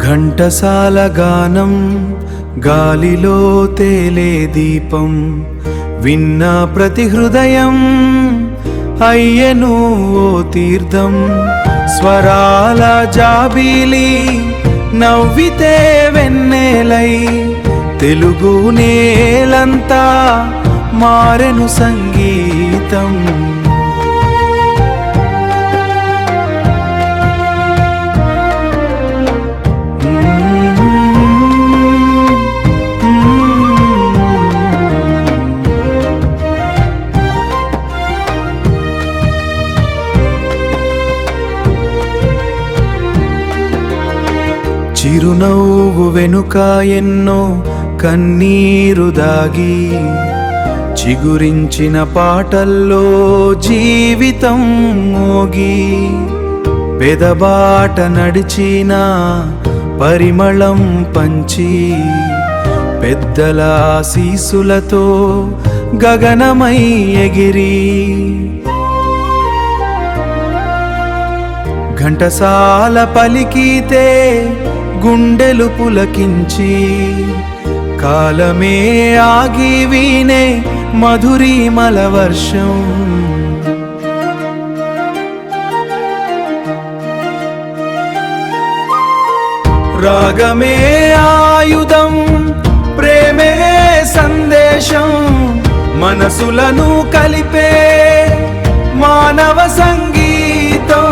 ఘంటసాల గానం గాలిలో తేలే దీపం విన్న ప్రతి హృదయం అయ్యను ఓ తీర్థం. స్వరాల జాబిలి నవ్వితే వెన్నెలై తెలుగు నేలంతా మారెను సంగీతం. చిరునవ్వు వెనుక ఎన్నో కన్నీరు దాగి చిగురించిన పాటల్లో జీవితం మోగి పెదబాట నడిచిన పరిమళం పంచి పెద్దల ఆశీస్సులతో గగనమై ఎగిరి ఘంటసాల పలికితే గుండెలు పులకించి కాలమే ఆగి వీనే మధురిమల వర్షం. రాగమే ఆయుధం, ప్రేమే సందేశం, మనసులను కలిపే మానవ సంగీతం.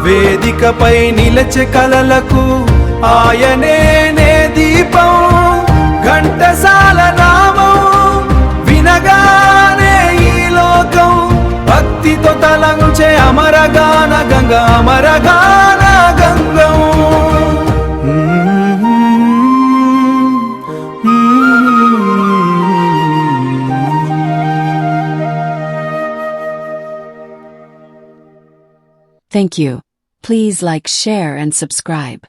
వేదికపై నిలచే కలలకు ఆయనే దీపం. ఘంటసాల నామం వినగానే ఈ లోకం భక్తితో తలంచే అమరగాన Ganga అమరగాన Gangam. Thank you. Please like, share and subscribe.